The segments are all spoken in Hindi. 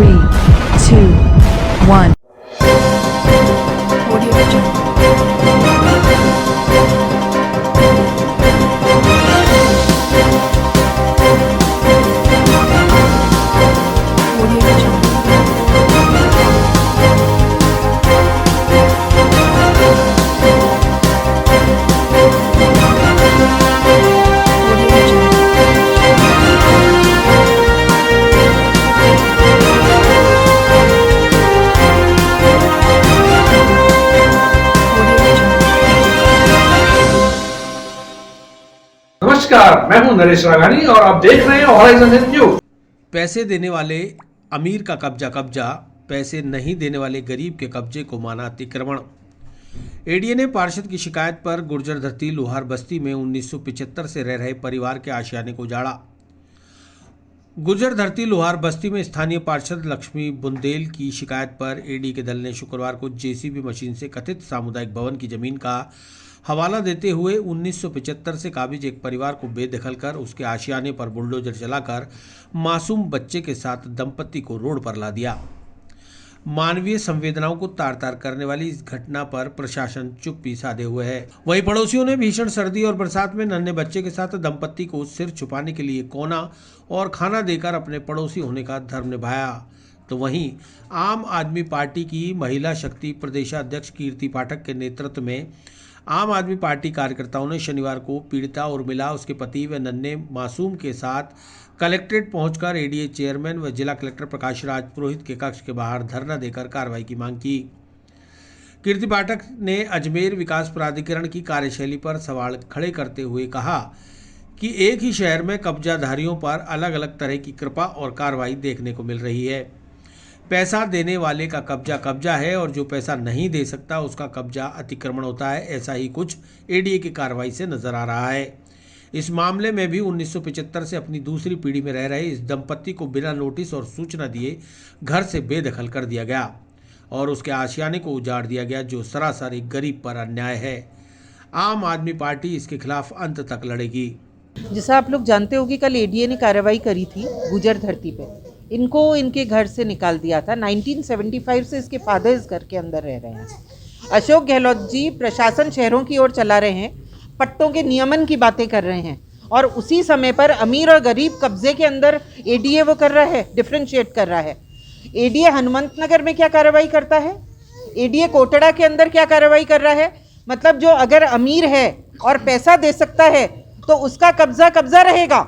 3, 2, 1. Audio Jungle. Audio Jungle. Audio Jungle. Audio Jungle. नमस्कार, मैं हूं नरेश राघानी और आप देख रहे हैं हॉराइजन न्यूज। पैसे देने वाले अमीर का कब्जा, पैसे नहीं देने वाले गरीब के कब्जे को माना अतिक्रमण। एडीए ने पार्षद की शिकायत पर गुर्जर धरती लोहार बस्ती में 1975 से रह रहे परिवार के आशियाने को उजाड़ा। गुर्जर धरती लोहार बस्ती में स्थानीय पार्षद लक्ष्मी बुंदेल की शिकायत पर एडी के दल ने शुक्रवार को जेसीबी मशीन से कथित सामुदायिक भवन की जमीन का हवाला देते हुए 1975 से काबिज एक परिवार को बेदखल कर उसके आशियाने पर बुलडोजर चलाकर मासूम बच्चे के साथ दंपत्ति को रोड पर ला दिया। मानवीय संवेदनाओं को तार तार करने वाली इस घटना पर प्रशासन चुप्पी साधे हुए है। वहीं पड़ोसियों ने भीषण सर्दी और बरसात में नन्हे बच्चे के साथ दंपत्ति को सिर छुपाने के लिए कोना और खाना देकर अपने पड़ोसी होने का धर्म निभाया। तो वहीं आम आदमी पार्टी की महिला शक्ति प्रदेशाध्यक्ष कीर्ति पाठक के नेतृत्व में आम आदमी पार्टी कार्यकर्ताओं ने शनिवार को पीड़िता उर्मिला, उसके पति व नन्हे मासूम के साथ कलेक्ट्रेट पहुंचकर एडीए चेयरमैन व जिला कलेक्टर प्रकाश राज पुरोहित के कक्ष के बाहर धरना देकर कार्रवाई की मांग की। कीर्ति पाठक ने अजमेर विकास प्राधिकरण की कार्यशैली पर सवाल खड़े करते हुए कहा कि एक ही शहर में कब्जाधारियों पर अलग अलग तरह की कृपा और कार्रवाई देखने को मिल रही है। पैसा देने वाले का कब्जा है और जो पैसा नहीं दे सकता उसका कब्जा अतिक्रमण होता है। ऐसा ही कुछ एडीए की कार्रवाई से नजर आ रहा है। इस मामले में भी 1975 से अपनी दूसरी पीढ़ी में रह रहे इस दंपत्ति को बिना नोटिस और सूचना दिए घर से बेदखल कर दिया गया और उसके आशियाने को उजाड़ दिया गया, जो सरासर एक गरीब पर अन्याय है। आम आदमी पार्टी इसके खिलाफ अंत तक लड़ेगी। जैसा आप लोग जानते होंगे, कल एडीए ने कार्रवाई करी थी गुर्जर धरती पे। इनको इनके घर से निकाल दिया था। 1975 से इसके फादर इस घर के अंदर रह रहे हैं। अशोक गहलोत जी प्रशासन शहरों की ओर चला रहे हैं, पट्टों के नियमन की बातें कर रहे हैं और उसी समय पर अमीर और गरीब कब्जे के अंदर एडीए वो कर रहा है, डिफ्रेंशिएट कर रहा है। एडीए हनुमंत नगर में क्या कार्रवाई करता है, एडीए कोटड़ा के अंदर क्या कार्रवाई कर रहा है। मतलब जो अगर अमीर है और पैसा दे सकता है तो उसका कब्जा रहेगा,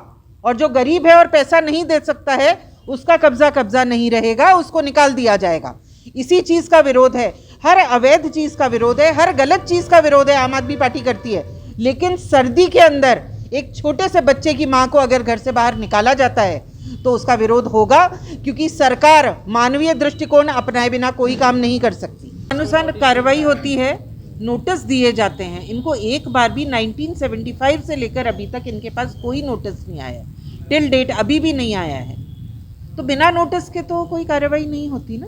और जो गरीब है और पैसा नहीं दे सकता है उसका कब्जा नहीं रहेगा, उसको निकाल दिया जाएगा। इसी चीज़ का विरोध है, हर अवैध चीज़ का विरोध है, हर गलत चीज़ का विरोध है आम आदमी पार्टी करती है। लेकिन सर्दी के अंदर एक छोटे से बच्चे की मां को अगर घर से बाहर निकाला जाता है तो उसका विरोध होगा, क्योंकि सरकार मानवीय दृष्टिकोण अपनाए बिना कोई काम नहीं कर सकती। अनुसार कार्रवाई होती है, नोटिस दिए जाते हैं। इनको एक बार भी 1975 से लेकर अभी तक इनके पास कोई नोटिस नहीं आया, टिल डेट अभी भी नहीं आया है। तो बिना नोटिस के तो कोई कार्रवाई नहीं होती ना।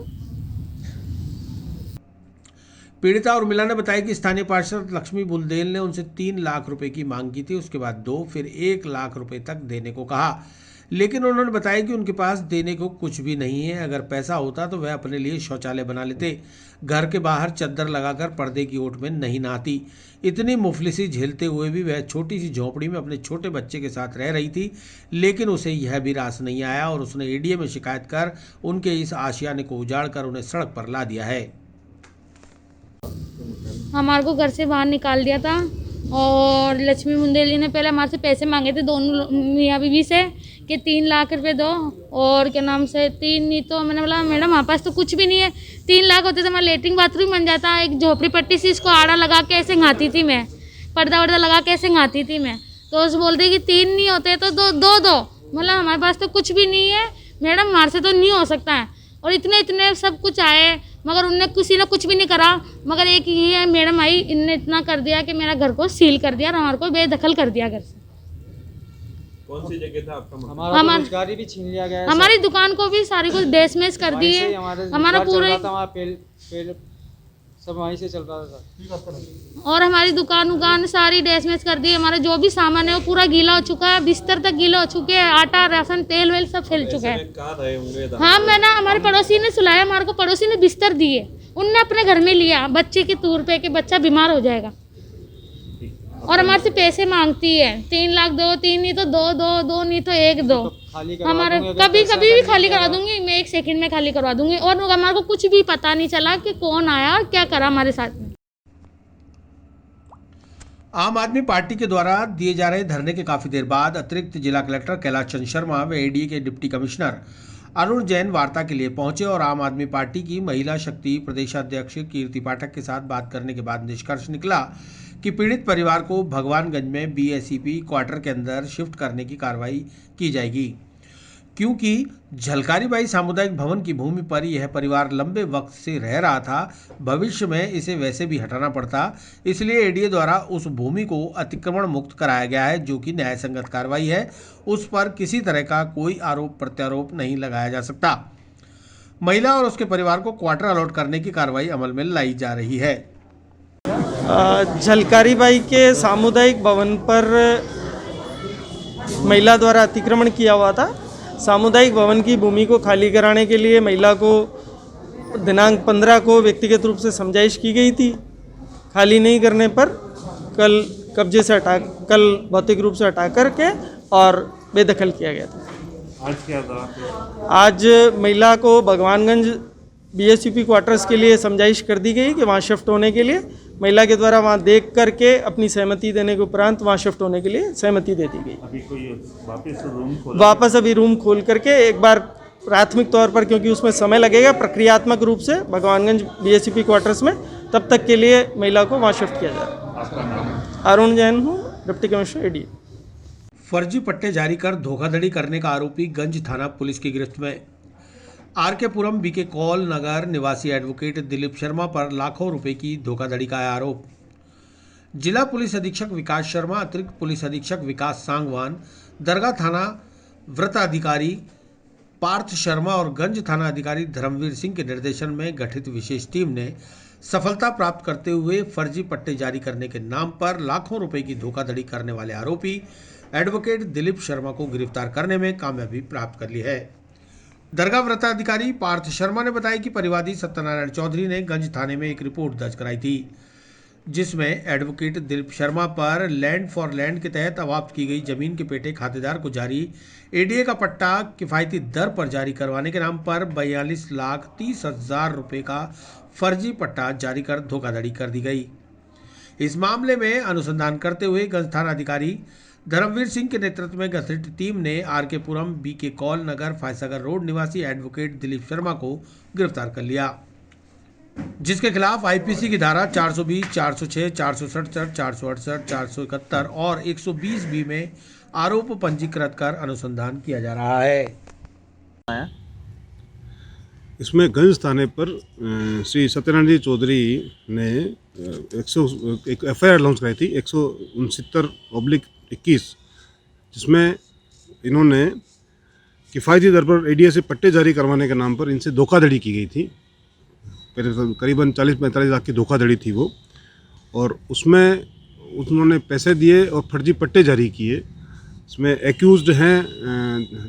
पीड़िता उर्मिला ने बताया कि स्थानीय पार्षद लक्ष्मी बुंदेल ने उनसे 3 लाख रुपए की मांग की थी, उसके बाद 2 फिर 1 लाख रुपए तक देने को कहा, लेकिन उन्होंने बताया कि उनके पास देने को कुछ भी नहीं है। अगर पैसा होता तो वह अपने लिए शौचालय बना लेते, घर के बाहर चद्दर लगाकर पर्दे की ओट में नहीं नहाती। इतनी मुफलिसी झेलते हुए भी वह छोटी सी झोंपड़ी में अपने छोटे बच्चे के साथ रह रही थी, लेकिन उसे यह भी रास नहीं आया और उसने एडीए में शिकायत कर उनके इस आशियाने को उजाड़ कर उन्हें सड़क पर ला दिया है। हमारे को घर से बाहर निकाल दिया था और लक्ष्मी बुंदेल जी ने पहले हमारे से पैसे मांगे थे, दोनों मियाँ बीवी से, कि 3 लाख रुपए दो, और क्या नाम से 3 नहीं तो मैंने बोला मैडम हमारे पास तो कुछ भी नहीं है। 3 लाख होते तो हमारा लेटरिन बाथरूम बन जाता। एक झोपड़ी पट्टी से इसको आड़ा लगा के ऐसे नहाती थी मैं, पर्दा वर्दा लगा के ऐसे नहाती थी मैं। तो उस बोलती कि 3 नहीं होते तो दो। मतलब हमारे पास तो कुछ भी नहीं है मैडम, हमारे से तो नहीं हो सकता है। और इतने सब कुछ आए मगर उनने किसी ने कुछ भी नहीं करा। मगर एक ये है मैडम आई, इनने इतना कर दिया कि मेरा घर को सील कर दिया और हमारे को बेदखल कर दिया घर से। कौन सी जगह था आपका? हमारा तो रोजगारी भी छीन लिया गया है। हमारी दुकान को भी सारी कुछ डेसमेज कर दी है। हमारा पूरा सब वहीं से चल रहा था। और हमारी दुकान सारी डैश मैच कर दी। हमारा जो भी सामान है वो पूरा गीला हो चुका है, बिस्तर तक गीला हो चुके हैं, आटा राशन तेल वेल सब फैल चुका है। कहाँ रहे होंगे? हाँ, मैं ना, हमारे पड़ोसी ने सुलाया, हमारे को पड़ोसी ने बिस्तर दिए, उनने अपने घर में लिया बच्चे के तौर पे कि बच्चा बीमार हो जाएगा। और हमारे से पैसे मांगती है, 3 लाख दो, 3 नहीं तो दो नहीं तो 1 दो। खाली करवा हमारे दूंगी, अगर कभी पैसा कभी भी नहीं खाली करा देगा। दूंगी मैं, 1 सेकंड में खाली करवा दूंगी। और हमारे को कुछ भी पता नहीं चला कि कौन आया और क्या करा हमारे साथ में। आम आदमी पार्टी के द्वारा दिए जा रहे धरने के काफी देर बाद अतिरिक्त जिला कलेक्टर कैलाश चंद्र शर्मा व एडीए के डिप्टी कमिश्नर अरुण जैन वार्ता के लिए पहुंचे और आम आदमी पार्टी की महिला शक्ति प्रदेशाध्यक्ष कीर्ति पाठक के साथ बात करने के बाद निष्कर्ष निकला कि पीड़ित परिवार को भगवानगंज में बीएसईपी क्वार्टर के अंदर शिफ्ट करने की कार्रवाई की जाएगी, क्योंकि झलकारीबाई सामुदायिक भवन की भूमि पर यह परिवार लंबे वक्त से रह रहा था। भविष्य में इसे वैसे भी हटाना पड़ता, इसलिए एडीए द्वारा उस भूमि को अतिक्रमण मुक्त कराया गया है, जो कि न्याय संगत कार्रवाई है। उस पर किसी तरह का कोई आरोप प्रत्यारोप नहीं लगाया जा सकता। महिला और उसके परिवार को क्वार्टर अलॉट करने की कार्रवाई अमल में लाई जा रही है। झलकारीबाई के सामुदायिक भवन पर महिला द्वारा अतिक्रमण किया हुआ था। सामुदायिक भवन की भूमि को खाली कराने के लिए महिला को दिनांक 15 को व्यक्तिगत रूप से समझाइश की गई थी। खाली नहीं करने पर कल भौतिक रूप से हटा करके और बेदखल किया गया था। आज क्या था? आज महिला को भगवानगंज बीएसयूपी क्वार्टर्स के लिए समझाइश कर दी गई कि वहाँ शिफ्ट होने के लिए महिला के द्वारा वहाँ देख करके अपनी सहमति देने के उपरांत वहाँ शिफ्ट होने के लिए सहमति दे दी गई। अभी कोई वापस अभी रूम खोल करके एक बार प्राथमिक तौर पर, क्योंकि उसमें समय लगेगा, प्रक्रियात्मक रूप से भगवानगंज बीएसयूपी क्वार्टर्स में तब तक के लिए महिला को वहाँ शिफ्ट किया जाए। आपका नाम? अरुण जैन हूँ, डिप्टी कमिश्नर एडीए। फर्जी पट्टे जारी कर धोखाधड़ी करने का आरोपी गंज थाना पुलिस की गिरफ्त में। आरके पुरम बीके कॉल नगर निवासी एडवोकेट दिलीप शर्मा पर लाखों रुपए की धोखाधड़ी का आरोप। जिला पुलिस अधीक्षक विकास शर्मा, अतिरिक्त पुलिस अधीक्षक विकास सांगवान, दरगाह थाना व्रताधिकारी पार्थ शर्मा और गंज थाना अधिकारी धर्मवीर सिंह के निर्देशन में गठित विशेष टीम ने सफलता प्राप्त करते हुए फर्जी पट्टे जारी करने के नाम पर लाखों रुपए की धोखाधड़ी करने वाले आरोपी एडवोकेट दिलीप शर्मा को गिरफ्तार करने में कामयाबी प्राप्त कर ली है। दरगाह व्रताधिकारी पार्थ शर्मा ने बताया कि परिवादी सत्यनारायण चौधरी ने गंज थाने में एक रिपोर्ट दर्ज कराई थी, जिसमें एडवोकेट दिलीप शर्मा पर लैंड फॉर लैंड के तहत अवाप्त की गई जमीन के पेटे खातेदार को जारी एडीए का पट्टा किफायती दर पर जारी करवाने के नाम पर 42,30,000 रुपये का फर्जी पट्टा जारी कर धोखाधड़ी कर दी गई। इस मामले में अनुसंधान करते हुए गंज थाना अधिकारी धर्मवीर सिंह के नेतृत्व में गठित टीम ने आरके पुरम बीके कॉल नगर फायसागर रोड निवासी एडवोकेट दिलीप शर्मा को गिरफ्तार कर लिया, जिसके खिलाफ आईपीसी की धारा 420, 406, 467, 468, 471 और 120 बी में आरोप पंजीकृत कर अनुसंधान किया जा रहा है। इसमें गंज थाने पर श्री सत्यनारायण चौधरी ने एक एफआईआर लॉन्च कराई थी 169/21, जिसमें इन्होंने किफ़ायती दर पर एडीए से पट्टे जारी करवाने के नाम पर इनसे धोखाधड़ी की गई थी। करीबन 40-45 लाख की धोखाधड़ी थी वो, और उसमें उन्होंने पैसे दिए और फर्जी पट्टे जारी किए। इसमें एक्यूज्ड हैं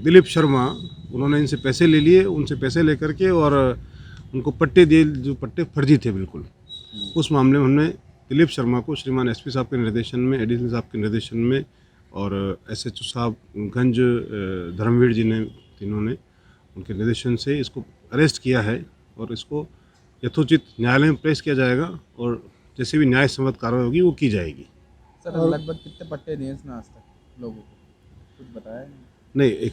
दिलीप शर्मा, उन्होंने इनसे पैसे ले लिए, उनसे पैसे लेकर के और उनको पट्टे दिए जो पट्टे फर्जी थे बिल्कुल। उस मामले में हमने दिलीप शर्मा को श्रीमान एसपी साहब के निर्देशन में, एडीसी साहब के निर्देशन में और एसएचओ साहब गंज धर्मवीर जी ने, तीनों ने उनके निर्देशन से इसको अरेस्ट किया है और इसको यथोचित न्यायालय में पेश किया जाएगा और जैसे भी न्याय संगत कार्रवाई होगी वो की जाएगी। सर, लगभग कितने पट्टे दिए इसने आज तक लोगों को, कुछ बताया नहीं? एक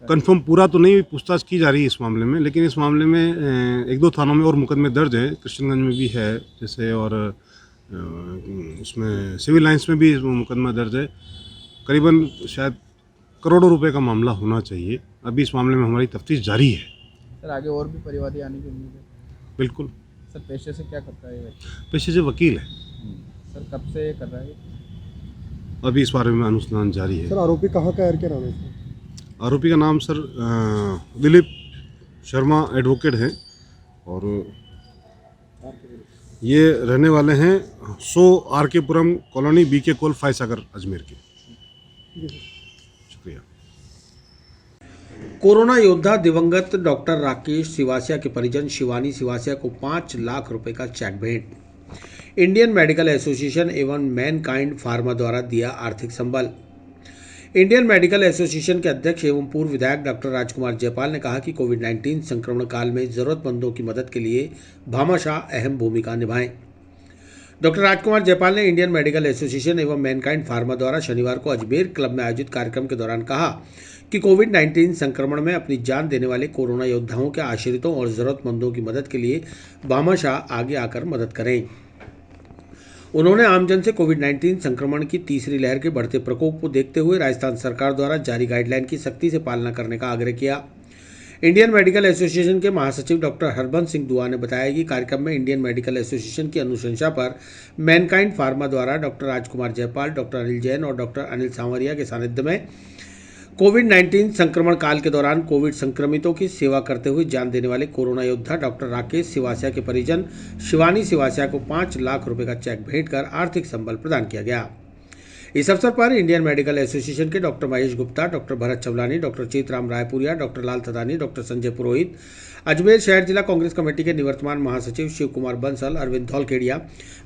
कंफर्म पूरा तो नहीं, पूछताछ की जा रही है इस मामले में, लेकिन इस मामले में 1-2 थानों में और मुकदमे दर्ज है। कृष्णगंज में भी है जैसे, और उसमें सिविल लाइंस में भी मुकदमा दर्ज है। करीबन शायद करोड़ों रुपए का मामला होना चाहिए। अभी इस मामले में हमारी तफ्तीश जारी है। सर, आगे और भी परिवादी आने की उम्मीद है? बिल्कुल। सर, पेशे से क्या करता है? पेशे से वकील है। सर, कब से कर रहा है? अभी इस बारे में अनुसंधान जारी है। सर, आरोपी कहाँ का है, क्या नाम है? आरोपी का नाम सर दिलीप शर्मा एडवोकेट है और ये रहने वाले हैं 100 RK Puram colony BK Kaul Foysagar Ajmer के। शुक्रिया। कोरोना योद्धा दिवंगत डॉक्टर राकेश सिवासिया के परिजन शिवानी सिवासिया को 5 लाख रुपए का चेक भेंट। इंडियन मेडिकल एसोसिएशन एवं मैनकाइंड फार्मा द्वारा दिया आर्थिक संबल। इंडियन मेडिकल एसोसिएशन के अध्यक्ष एवं पूर्व विधायक डॉक्टर राजकुमार जयपाल ने कहा कि कोविड-19 संक्रमण काल में जरूरतमंदों की मदद के लिए भामाशाह अहम भूमिका निभाएं। डॉक्टर राजकुमार जयपाल ने इंडियन मेडिकल एसोसिएशन एवं मैनकाइंड फार्मा द्वारा शनिवार को अजमेर क्लब में आयोजित कार्यक्रम के दौरान कहा कि कोविड-19 संक्रमण में अपनी जान देने वाले कोरोना योद्धाओं के आश्रितों और जरूरतमंदों की मदद के लिए भामाशाह आगे आकर मदद करें। उन्होंने आमजन से कोविड-19 संक्रमण की तीसरी लहर के बढ़ते प्रकोप को देखते हुए राजस्थान सरकार द्वारा जारी गाइडलाइन की सख्ती से पालना करने का आग्रह किया। इंडियन मेडिकल एसोसिएशन के महासचिव डॉक्टर हरबंस सिंह दुआ ने बताया कि कार्यक्रम में इंडियन मेडिकल एसोसिएशन की अनुशंसा पर मैनकाइंड फार्मा द्वारा डॉक्टर राजकुमार जयपाल, डॉक्टर अनिल जैन और डॉक्टर अनिल सांवरिया के सानिध्य में कोविड-19 संक्रमण काल के दौरान कोविड संक्रमितों की सेवा करते हुए जान देने वाले कोरोना योद्धा डॉक्टर राकेश सिवासिया के परिजन शिवानी सिवासिया को 5 लाख रुपए का चेक भेंट कर आर्थिक संबल प्रदान किया गया। इस अवसर पर इंडियन मेडिकल एसोसिएशन के doctor Mahesh Gupta, doctor Bharat Chawlani, doctor Chetram Raipuria, doctor Lal Thadani, doctor Sanjay Purohit, Ajmer शहर जिला कांग्रेस कमेटी के निवर्तमान महासचिव शिव कुमार बंसल, अरविंद धौलखेड़िया,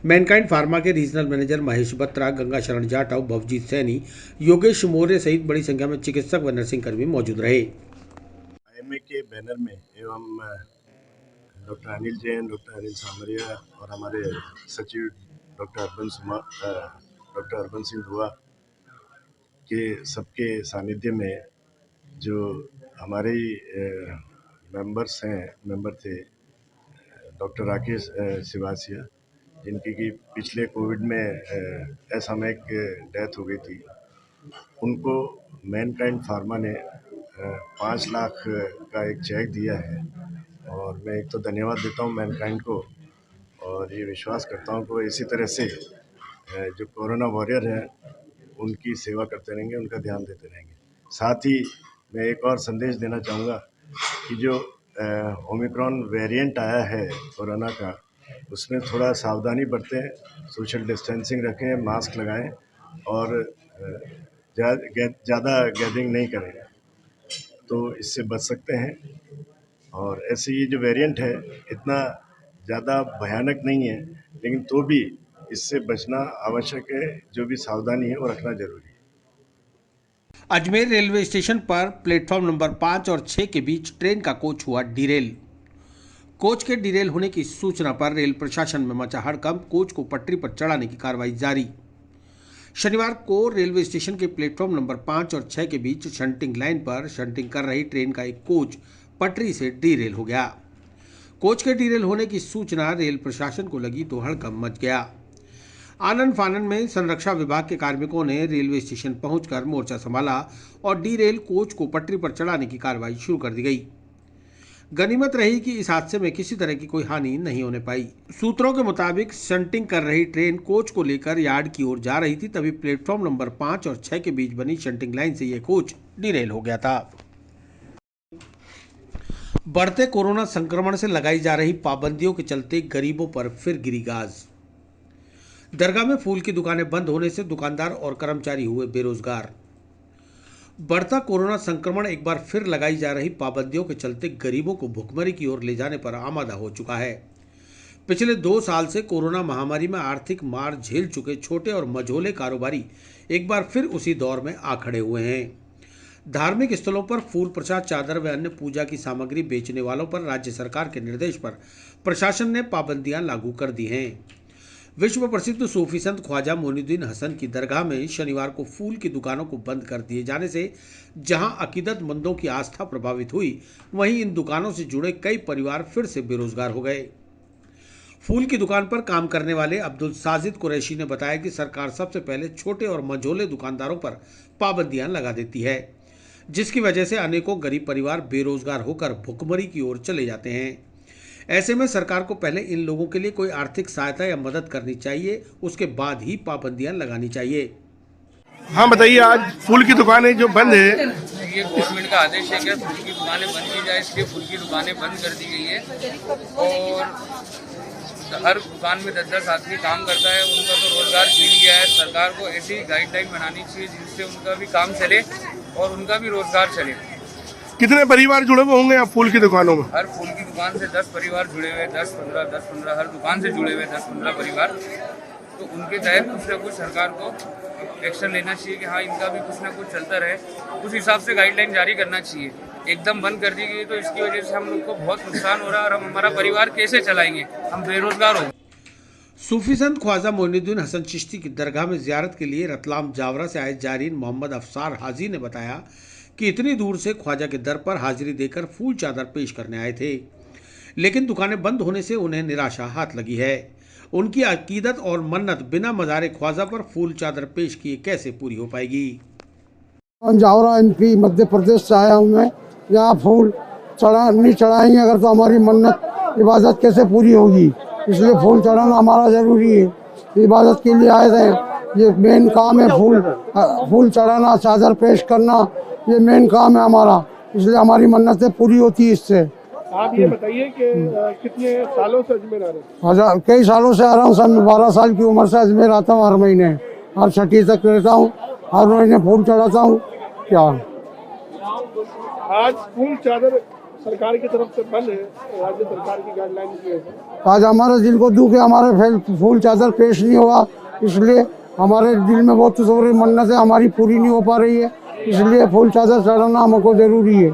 मैनकाइंड फार्मा के रीजनल मैनेजर महेश बत्रा, गंगा शरण जाटव, भवजीत सैनी, योगेश मौर्य सहित बड़ी संख्या में चिकित्सक व नर्सिंग कर्मी मौजूद रहे। IMA के बैनर में एवं डॉक्टर अनिल जैन, डॉक्टर अनिल सांवरिया और हमारे सचिव डॉक्टर अर्बन सिंह दुआ के सबके सानिध्य में जो हमारे मेंबर थे डॉक्टर राकेश सिवासिया, जिनकी कि पिछले कोविड में असामयिक डेथ हो गई थी, उनको मैनकाइंड फार्मा ने 5 लाख का एक चेक दिया है। और मैं एक तो धन्यवाद देता हूँ मैनकाइंड को और ये विश्वास करता हूँ कि इसी तरह से जो कोरोना वॉरियर हैं उनकी सेवा करते रहेंगे, उनका ध्यान देते रहेंगे। साथ ही मैं एक और संदेश देना चाहूँगा कि जो ओमिक्रॉन वेरिएंट आया है कोरोना का, उसमें थोड़ा सावधानी बरतें, सोशल डिस्टेंसिंग रखें, मास्क लगाएं और ज़्यादा गैदरिंग नहीं करें, तो इससे बच सकते हैं। और ऐसे ये जो वेरिएंट है इतना ज़्यादा भयानक नहीं है, लेकिन तो भी इससे बचना आवश्यक है। जो भी सावधानी है वो रखना जरूरी है। अजमेर रेलवे स्टेशन पर प्लेटफॉर्म नंबर 5 और 6 के बीच ट्रेन का कोच हुआ डिरेल। कोच के डिरेल होने की सूचना पर रेल प्रशासन में मचा हड़कंप, कोच को पटरी पर चढ़ाने की कार्रवाई जारी। शनिवार को रेलवे स्टेशन के प्लेटफॉर्म नंबर 5 और 6 के बीच शंटिंग लाइन पर शंटिंग कर रही ट्रेन का एक कोच पटरी से डिरेल हो गया। कोच के डिरेल होने की सूचना रेल प्रशासन को लगी तो हड़कंप मच गया। आनन फानन में संरक्षा विभाग के कार्मिकों ने रेलवे स्टेशन पहुंचकर मोर्चा संभाला और डिरेल कोच को पटरी पर चढ़ाने की कार्रवाई शुरू कर दी गई। गनीमत रही कि इस हादसे में किसी तरह की कोई हानि नहीं होने पाई। सूत्रों के मुताबिक शंटिंग कर रही ट्रेन कोच को लेकर यार्ड की ओर जा रही थी, तभी प्लेटफॉर्म नंबर 5 और 6 के बीच बनी शंटिंग लाइन से यह कोच डिरेल हो गया था। बढ़ते कोरोना संक्रमण से लगाई जा रही पाबंदियों के चलते गरीबों पर फिर गिरी गाज। दरगाह में फूल की दुकानें बंद होने से दुकानदार और कर्मचारी हुए बेरोजगार। बढ़ता कोरोना संक्रमण एक बार फिर लगाई जा रही पाबंदियों के चलते गरीबों को भुखमरी की ओर ले जाने पर आमादा हो चुका है। पिछले 2 साल से कोरोना महामारी में आर्थिक मार झेल चुके छोटे और मझोले कारोबारी एक बार फिर उसी दौर में आ खड़े हुए हैं। धार्मिक स्थलों पर फूल, प्रसाद, चादर व अन्य पूजा की सामग्री बेचने वालों पर राज्य सरकार के निर्देश पर प्रशासन ने पाबंदियां लागू कर दी हैं। विश्व प्रसिद्ध सूफी संत ख्वाजा मोइनुद्दीन हसन की दरगाह में शनिवार को फूल की दुकानों को बंद कर दिए जाने से जहां अकीदतमंदों की आस्था प्रभावित हुई, वहीं इन दुकानों से जुड़े कई परिवार फिर से बेरोजगार हो गए। फूल की दुकान पर काम करने वाले अब्दुल साजिद कुरैशी ने बताया कि सरकार सबसे पहले छोटे और मझोले दुकानदारों पर पाबंदियां लगा देती है, जिसकी वजह से अनेकों गरीब परिवार बेरोजगार होकर भुखमरी की ओर चले जाते हैं। ऐसे में सरकार को पहले इन लोगों के लिए कोई आर्थिक सहायता या मदद करनी चाहिए, उसके बाद ही पाबंदियां लगानी चाहिए। हाँ बताइए, आज फूल की दुकानें जो बंद है, ये गवर्नमेंट का आदेश है कि फूल की दुकानें बंद की जाए, इसलिए फूल की दुकानें बंद कर दी गई है। और हर दुकान में 10-10 आदमी काम करता है, उनका तो रोजगार छीन गया है। सरकार को ऐसी गाइडलाइन बनानी चाहिए जिससे उनका भी काम चले और उनका भी रोजगार चले। कितने परिवार जुड़े हुए होंगे आप फूल की दुकानों में? हर फूल की दुकान से 10 परिवार जुड़े हुए, 10-15 हर दुकान से जुड़े हुए 10-15 परिवार। तो उनके तहत कुछ ना कुछ सरकार को एक्शन लेना चाहिए कि हाँ इनका भी कुछ ना कुछ चलता रहे, उस हिसाब से गाइडलाइन जारी करना चाहिए। एकदम बंद कर दी गई तो इसकी वजह से हम लोग को बहुत नुकसान हो रहा है और हम हमारा परिवार कैसे चलाएंगे, हम बेरोजगार हो। सूफी संत ख्वाजा मोइनुद्दीन हसन चिश्ती की दरगाह में ज़ियारत के लिए रतलाम जावरा से आए जारीन मोहम्मद अफसार हाजी ने बताया कि इतनी दूर से ख्वाजा के दर पर हाजिरी देकर फूल चादर पेश करने आए थे, लेकिन दुकानें बंद होने से उन्हें निराशा हाथ लगी है। उनकी अकीदत और मन्नत बिना मज़ार ख्वाजा पर फूल चादर पेश किए कैसे पूरी हो पाएगी। जावरा MP मध्य प्रदेश से आया हूँ मैं। यहाँ फूल नहीं चढ़ाएंगे अगर तो हमारी मन्नत इबादत कैसे पूरी होगी, इसलिए फूल चढ़ाना हमारा ज़रूरी है। इबादत के लिए आए थे, ये मेन काम है। फूल चढ़ाना, चादर पेश करना, ये मेन काम है हमारा, इसलिए हमारी मन्नतें पूरी होती है इससे। आप ये बताइए कि कितने सालों से अजमेर आ रहे हैं? कई सालों से आ रहा हूँ सर। मैं 12 साल की उम्र से अजमेर आता हूँ, हर महीने, हर छठी तक रहता हूँ, हर महीने फूल चढ़ाता हूँ। क्या आज फूल चादर सरकार की तरफ से बंद है, राज्य सरकार की गाइडलाइन की है। आज हमारे दिल को दुख है, हमारे फूल चादर पेश नहीं हुआ, इसलिए हमारे दिल में बहुत मन्नतें हमारी पूरी नहीं हो पा रही है, इसलिए फूल चादर चढ़ाना हमको जरूरी है।